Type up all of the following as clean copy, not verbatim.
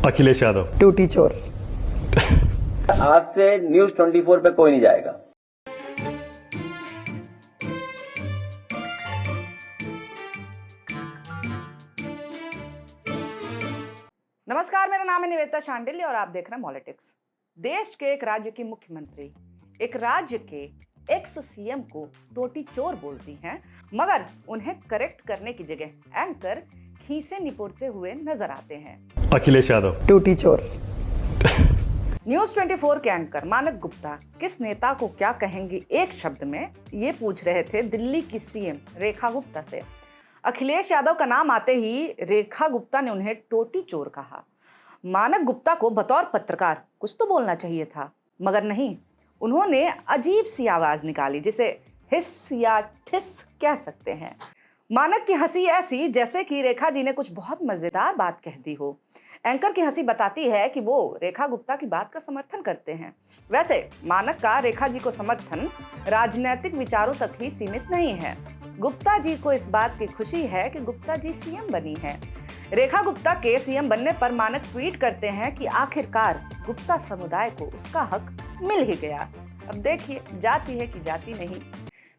अखिलेश यादव। टूटी चोर। आज से न्यूज 24 पे कोई नहीं जाएगा। नमस्कार, मेरा नाम है निवेदिता शांडिल्य और आप देख रहे हैं पॉलिटिक्स। देश के एक राज्य की मुख्यमंत्री एक राज्य के एक्स सीएम को टोटी चोर बोलती हैं, मगर उन्हें करेक्ट करने की जगह एंकर खीसे निपोड़ते हुए नजर आते हैं। अखिलेश यादव। टूटी चोर। न्यूज 24 के एंकर मानक गुप्ता किस नेता को क्या कहेंगी एक शब्द में, ये पूछ रहे थे दिल्ली की सीएम रेखा गुप्ता से। अखिलेश यादव का नाम आते ही रेखा गुप्ता ने उन्हें टोटी चोर कहा। मानक गुप्ता को बतौर पत्रकार कुछ तो बोलना चाहिए था, मगर नहीं, उन्होंने अजीब सी आवाज निकाली जिसे हिस या ठिस कह सकते हैं। मानक की हंसी ऐसी जैसे कि रेखा जी ने कुछ बहुत मजेदार बात कह दी हो। एंकर की हंसी बताती है कि वो रेखा गुप्ता की बात का समर्थन करते हैं। वैसे मानक का रेखा जी को समर्थन राजनीतिक विचारों तक ही सीमित नहीं है। गुप्ता जी को इस बात की खुशी है कि गुप्ता जी सीएम बनी है। रेखा गुप्ता के सीएम बनने पर मानक ट्वीट करते हैं कि आखिरकार गुप्ता समुदाय को उसका हक मिल ही गया। अब देखिए, जाति है कि जाति नहीं।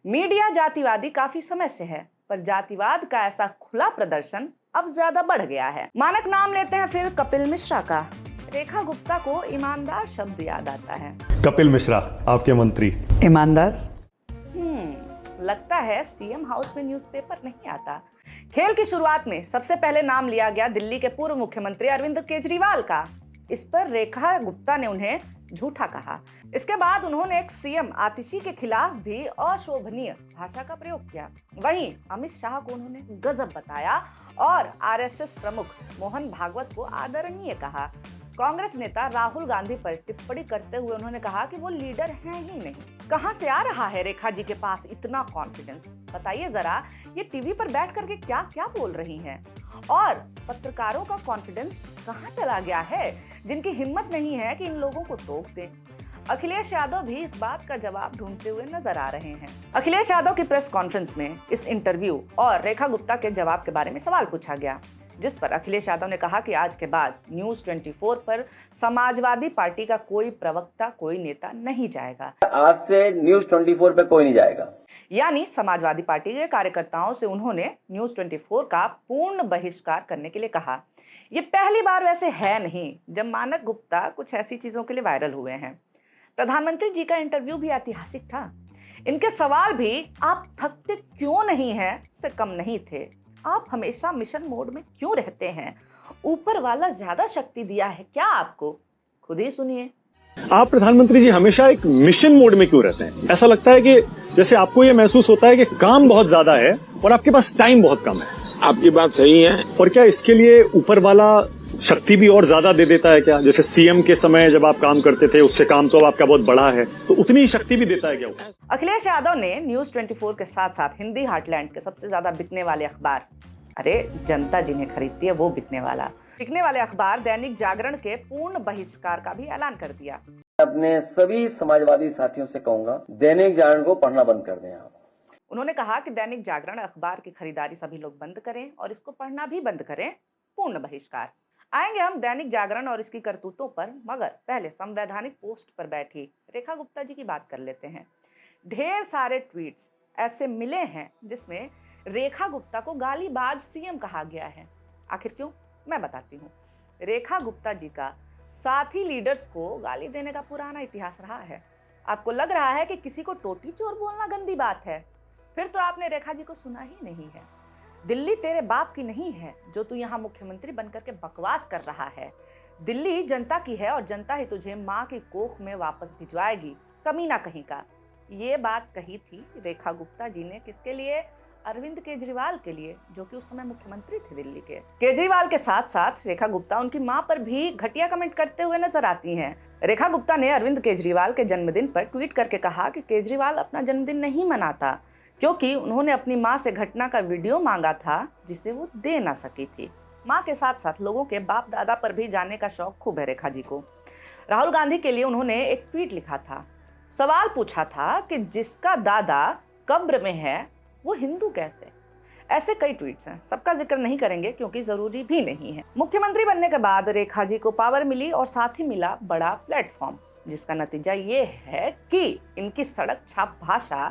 मीडिया जातिवादी काफी समय से है, पर जातिवाद का ऐसा खुला प्रदर्शन अब ज्यादा बढ़ गया है। मानक नाम लेते हैं फिर कपिल मिश्रा का। रेखा गुप्ता को ईमानदार शब्द याद आता है। कपिल मिश्रा आपके मंत्री ईमानदार। लगता है सीएम हाउस में न्यूज़पेपर नहीं आता। खेल की शुरुआत में सबसे पहले नाम लिया गया दिल्ली के पूर्व मुख्यमंत्री अरविंद केजरीवाल का। इस पर रेखा गुप्ता ने उन्हें झूठा कहा। इसके बाद उन्होंने एक सीएम आतिशी के खिलाफ भी अशोभनीय भाषा का प्रयोग किया। वहीं अमित शाह को उन्होंने गजब बताया और आरएसएस प्रमुख मोहन भागवत को आदरणीय कहा। कांग्रेस नेता राहुल गांधी पर टिप्पणी करते हुए उन्होंने कहा कि वो लीडर हैं ही नहीं। कहां से आ रहा है रेखा जी के पास इतना कॉन्फिडेंस? बताइए जरा, ये टीवी पर बैठ करके क्या क्या बोल रही हैं? और पत्रकारों का कॉन्फिडेंस कहां चला गया है, जिनकी हिम्मत नहीं है कि इन लोगों को टोक दें? अखिलेश यादव भी इस बात का जवाब ढूंढते हुए नजर आ रहे हैं। अखिलेश यादव की प्रेस कॉन्फ्रेंस में इस इंटरव्यू और रेखा गुप्ता के जवाब के बारे में सवाल पूछा गया, जिस पर अखिलेश यादव ने कहा कि आज के बाद न्यूज 24 पर समाजवादी पार्टी का कोई प्रवक्ता, कोई नेता नहीं जाएगा। आज से न्यूज 24 पे कोई नहीं जाएगा। यानी समाजवादी पार्टी के कार्यकर्ताओं से उन्होंने न्यूज 24 का पूर्ण बहिष्कार करने के लिए कहा। ये पहली बार वैसे है नहीं जब मानक गुप्ता कुछ ऐसी चीजों के लिए वायरल हुए हैं। प्रधानमंत्री जी का इंटरव्यू भी ऐतिहासिक था। इनके सवाल भी आप थकते क्यों नहीं हैं से कम नहीं थे। आप हमेशा मिशन मोड में क्यों रहते हैं? ऊपर वाला ज्यादा शक्ति दिया है क्या आपको? खुद ही सुनिए। आप प्रधानमंत्री जी हमेशा एक मिशन मोड में क्यों रहते हैं? ऐसा लगता है कि जैसे आपको ये महसूस होता है कि काम बहुत ज्यादा है और आपके पास टाइम बहुत कम है। आपकी बात सही है। और क्या इसके लिए ऊपर वाला शक्ति भी और ज्यादा दे देता है क्या? जैसे सीएम के समय जब आप काम करते थे, उससे काम तो अब आपका बहुत बड़ा है, तो उतनी शक्ति भी देता है क्या? अखिलेश यादव ने न्यूज 24 के साथ साथ हिंदी हार्टलैंड के सबसे ज्यादा बिकने वाले अखबार, अरे जनता जिन्हें खरीदती है वो बिकने वाले अखबार दैनिक जागरण के पूर्ण बहिष्कार का भी ऐलान कर दिया। अपने सभी समाजवादी साथियों से कहूंगा, दैनिक जागरण को पढ़ना बंद कर दें आप। उन्होंने कहा कि दैनिक जागरण अखबार की खरीदारी सभी लोग बंद करें और इसको पढ़ना भी बंद करें। पूर्ण बहिष्कार। आएंगे हम दैनिक जागरण और इसकी करतूतों पर, मगर पहले संवैधानिक पोस्ट पर बैठी रेखा गुप्ता जी की बात कर लेते हैं। ढेर सारे ट्वीट्स ऐसे मिले हैं जिसमें रेखा गुप्ता को गालीबाज सीएम कहा गया है। आखिर क्यों? मैं बताती हूँ। रेखा गुप्ता जी का साथी लीडर्स को गाली देने का पुराना इतिहास रहा है। आपको लग रहा है कि किसी को टोटी चोर बोलना गंदी बात है? फिर तो आपने रेखा जी को सुना ही नहीं है। दिल्ली तेरे बाप की नहीं है जो तू यहाँ मुख्यमंत्री बनकर के बकवास कर रहा है। दिल्ली जनता की है और जनता ही तुझे माँ की कोख में वापस भिजवाएगी, कमीना कहीं का। ये बात कही थी रेखा गुप्ता जी ने किसके लिए? अरविंद केजरीवाल के लिए, जो कि उस समय मुख्यमंत्री थे दिल्ली के। केजरीवाल के साथ साथ रेखा गुप्ता उनकी मां पर भी घटिया कमेंट करते हुए नजर आती हैं। रेखा गुप्ता ने अरविंद केजरीवाल के जन्मदिन पर ट्वीट करके कहा कि केजरीवाल अपना जन्मदिन नहीं मनाता क्योंकि उन्होंने अपनी मां से घटना का वीडियो मांगा था जिसे वो दे ना सकी थी। मां के साथ साथ लोगों के बाप दादा पर भी जाने का शौक खूब है रेखा जी को। राहुल गांधी के लिए उन्होंने एक ट्वीट लिखा था। सवाल पूछा था कि जिसका दादा कब्र में है वो हिंदू कैसे? ऐसे कई ट्वीट्स हैं, सबका जिक्र नहीं करेंगे क्योंकि जरूरी भी नहीं है। मुख्यमंत्री बनने के बाद रेखा जी को पावर मिली और साथ ही मिला बड़ा प्लेटफॉर्म, जिसका नतीजा ये है कि इनकी सड़क छाप भाषा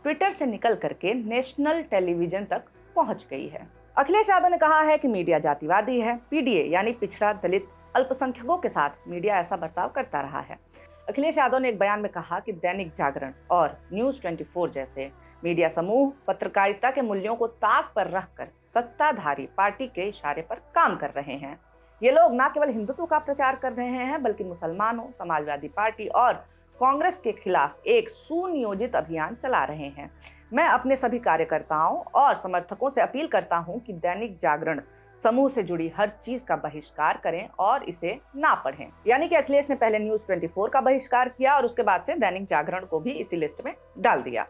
ट्विटर से निकल करके नेशनल टेलीविजन तक पहुंच गई है। अखिलेश यादव ने कहा है कि मीडिया जातिवादी है। पीडीए यानी पिछड़ा, दलित, अल्पसंख्यकों के साथ मीडिया ऐसा बर्ताव करता रहा है। अखिलेश यादव ने एक बयान में कहा कि दैनिक जागरण और न्यूज 24 जैसे मीडिया समूह पत्रकारिता के मूल्यों को ताक पर रखकर सत्ताधारी पार्टी के इशारे पर काम कर रहे हैं। ये लोग न केवल हिंदुत्व का प्रचार कर रहे हैं बल्कि मुसलमानों, समाजवादी पार्टी और कांग्रेस के खिलाफ एक सुनियोजित अभियान चला रहे हैं। मैं अपने सभी कार्यकर्ताओं और समर्थकों से अपील करता हूं कि दैनिक जागरण समूह से जुड़ी हर चीज का बहिष्कार करें और इसे ना पढ़ें। यानी कि अखिलेश ने पहले न्यूज 24 का बहिष्कार किया और उसके बाद से दैनिक जागरण को भी इसी लिस्ट में डाल दिया।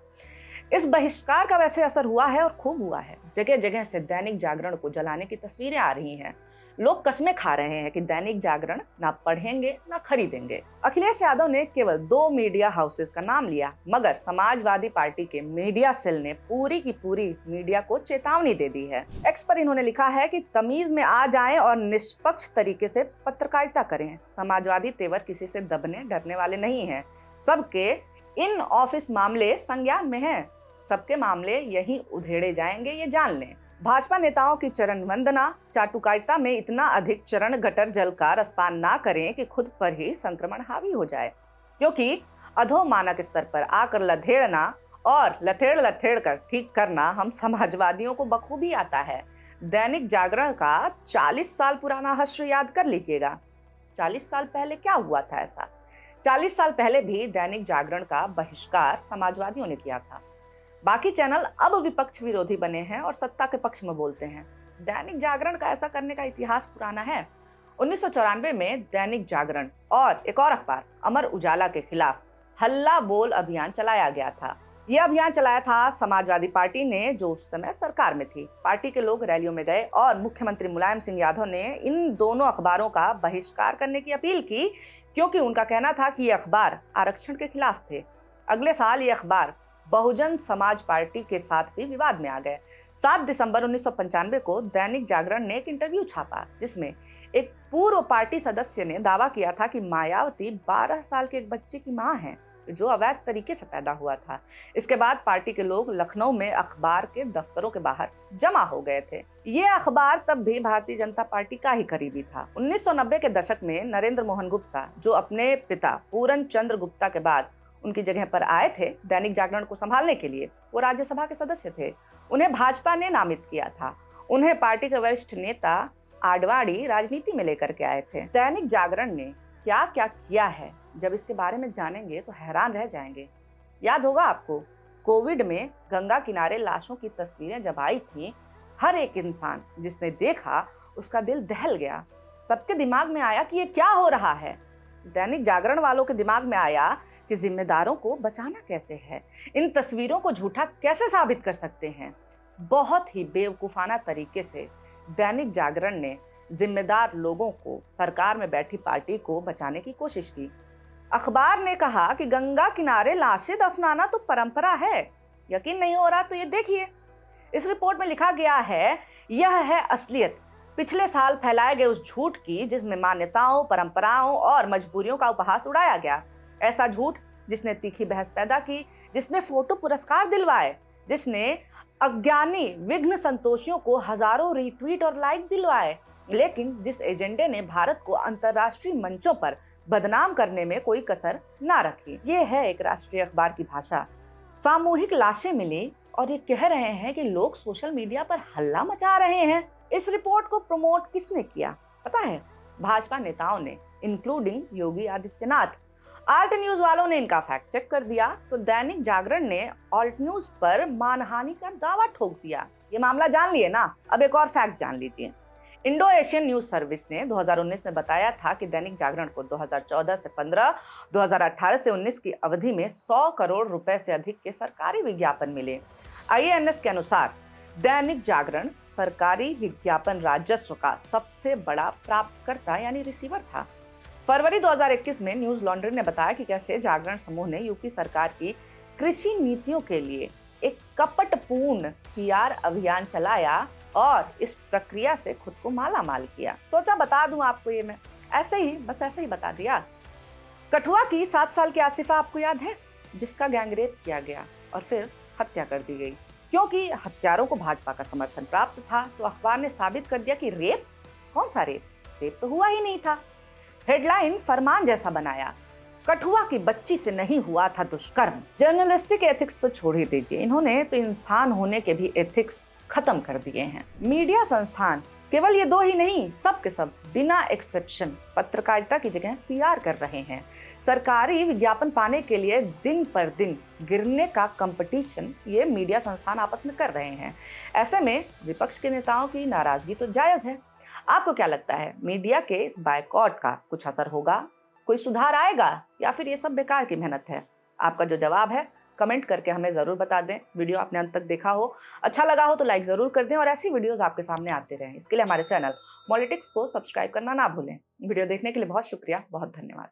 इस बहिष्कार का वैसे असर हुआ है और खूब हुआ है। जगह जगह से दैनिक जागरण को जलाने की तस्वीरें आ रही हैं। लोग कस्में खा रहे हैं कि दैनिक जागरण ना पढ़ेंगे ना खरीदेंगे। अखिलेश यादव ने केवल 2 मीडिया हाउसेस का नाम लिया, मगर समाजवादी पार्टी के मीडिया सेल ने पूरी की पूरी मीडिया को चेतावनी दे दी है। एक्स पर इन्होंने लिखा है कि तमीज में आ जाएं और निष्पक्ष तरीके से पत्रकारिता करें। समाजवादी तेवर किसी से दबने डरने वाले नहीं हैं। सबके इन ऑफिस मामले संज्ञान में हैं। सबके मामले यहीं उधेड़े जाएंगे, ये जान लें। भाजपा नेताओं की चरण वंदना, चाटुकारिता में इतना अधिक चरण गटर जल का रसपान ना करें कि खुद पर ही संक्रमण हावी हो जाए, क्योंकि अधो मानक स्तर पर आकर लथेड़ना और लथेड़ कर ठीक करना हम समाजवादियों को बखूबी आता है। दैनिक जागरण का 40 साल पुराना हश्र याद कर लीजिएगा। 40 साल पहले क्या हुआ था ऐसा? 40 साल पहले भी दैनिक जागरण का बहिष्कार समाजवादियों ने किया था। बाकी चैनल अब विपक्ष विरोधी बने हैं और सत्ता के पक्ष में बोलते हैं। दैनिक जागरण का ऐसा करने का इतिहास पुराना है। 1994 में दैनिक जागरण और एक और अखबार अमर उजाला के खिलाफ हल्ला बोल अभियान चलाया गया था। यह अभियान चलाया था समाजवादी पार्टी ने, जो उस समय सरकार में थी। पार्टी के लोग रैलियों में गए और मुख्यमंत्री मुलायम सिंह यादव ने इन दोनों अखबारों का बहिष्कार करने की अपील की, क्योंकि उनका कहना था कि ये अखबार आरक्षण के खिलाफ थे। अगले साल ये अखबार बहुजन समाज पार्टी के साथ भी विवाद में आ गए। 7 दिसंबर 1995 को दैनिक जागरण ने एक इंटरव्यू छापा, जिसमें एक पूर्व पार्टी सदस्य ने दावा किया था कि मायावती 12 साल के एक बच्चे की मां है, जो अवैध तरीके से पैदा हुआ था। इसके बाद पार्टी के लोग लखनऊ में अखबार के दफ्तरों के बाहर जमा हो गए थे। ये अखबार तब भी भारतीय जनता पार्टी का ही करीबी था। 1990 के दशक में नरेंद्र मोहन गुप्ता, जो अपने पिता पूरन चंद्र गुप्ता के बाद उनकी जगह पर आए थे दैनिक जागरण को संभालने के लिए, वो राज्यसभा के सदस्य थे। उन्हें भाजपा ने नामित किया था। उन्हें पार्टी के वरिष्ठ नेता आडवाणी राजनीति में लेकर के आए थे। दैनिक जागरण ने क्या क्या किया है, जब इसके बारे में जानेंगे तो हैरान रह जाएंगे। याद होगा आपको, कोविड में गंगा किनारे लाशों की तस्वीरें जब आई थी, हर एक इंसान जिसने देखा उसका दिल दहल गया। सबके दिमाग में आया कि ये क्या हो रहा है। दैनिक जागरण वालों के दिमाग में आया कि जिम्मेदारों को बचाना कैसे है, इन तस्वीरों को झूठा कैसे साबित कर सकते हैं। बहुत ही बेवकूफाना तरीके से दैनिक जागरण ने जिम्मेदार लोगों को, सरकार में बैठी पार्टी को बचाने की कोशिश की। अखबार ने कहा कि गंगा किनारे लाशें दफनाना तो परंपरा है। यकीन नहीं हो रहा तो ये देखिए, इस रिपोर्ट में लिखा गया है, यह है असलियत पिछले साल फैलाए गए उस झूठ की, जिसमें मान्यताओं, परंपराओं और मजबूरियों का उपहास उड़ाया गया। ऐसा झूठ जिसने तीखी बहस पैदा की, जिसने फोटो पुरस्कार दिलवाए, जिसने अज्ञानी विघ्न संतोषियों को हजारों रीट्वीट और लाइक दिलवाए, लेकिन जिस एजेंडे ने भारत को अंतर्राष्ट्रीय मंचों पर बदनाम करने में कोई कसर ना रखी। ये है एक राष्ट्रीय अखबार की भाषा। सामूहिक लाशें मिली और ये कह रहे हैं कि लोग सोशल मीडिया पर हल्ला मचा रहे हैं। इस रिपोर्ट को प्रमोट किसने किया पता है? भाजपा नेताओं ने, including Yogi Adityanath. Alt news वालों ने इनका फैक्ट चेक कर दिया तो दैनिक जागरण ने ऑल्ट न्यूज पर मानहानि का दावा ठोक दिया। ये मामला जान लिए ना, अब एक और फैक्ट जान लीजिए। इंडो एशियन न्यूज सर्विस ने 2019 में बताया था कि दैनिक जागरण को 2014 से 15, 2018 से 19 की अवधि में 100 करोड़ रुपए से अधिक के सरकारी विज्ञापन मिले। IANS के अनुसार दैनिक जागरण सरकारी विज्ञापन राजस्व का सबसे बड़ा प्राप्तकर्ता यानी रिसीवर था। फरवरी 2021 में न्यूज लॉन्ड्री ने बताया कि कैसे जागरण समूह ने यूपी सरकार की कृषि नीतियों के लिए एक कपटपूर्ण पीआर अभियान चलाया और इस प्रक्रिया से खुद को माला माल किया। सोचा बता दूं आपको ये मैं, ऐसे ही बता दिया। कठुआ की 7 साल की आसिफा आपको याद है, जिसका गैंगरेप किया गया और फिर हत्या कर दी गई। क्योंकि हत्यारों को भाजपा का समर्थन प्राप्त था तो अखबार ने साबित कर दिया कि रेप, कौन सा रेप तो हुआ ही नहीं था। हेडलाइन फरमान जैसा बनाया, कठुआ की बच्ची से नहीं हुआ था दुष्कर्म। जर्नलिस्टिक एथिक्स तो छोड़ ही दीजिए, इन्होंने तो इंसान होने के भी एथिक्स खत्म कर दिए हैं। मीडिया संस्थान केवल ये 2 ही नहीं, सब के सब बिना एक्सेप्शन पत्रकारिता की जगह पीआर कर रहे हैं। सरकारी विज्ञापन पाने के लिए दिन पर दिन गिरने का कंपटीशन ये मीडिया संस्थान आपस में कर रहे हैं। ऐसे में विपक्ष के नेताओं की नाराजगी तो जायज है। आपको क्या लगता है, मीडिया के इस बायकॉट का कुछ असर होगा, कोई सुधार आएगा, या फिर ये सब बेकार की मेहनत है? आपका जो जवाब है कमेंट करके हमें जरूर बता दें। वीडियो आपने अंत तक देखा हो, अच्छा लगा हो तो लाइक जरूर कर दें और ऐसी वीडियोस आपके सामने आते रहें। इसके लिए हमारे चैनल मॉलिटिक्स को सब्सक्राइब करना ना भूलें। वीडियो देखने के लिए बहुत शुक्रिया, बहुत धन्यवाद।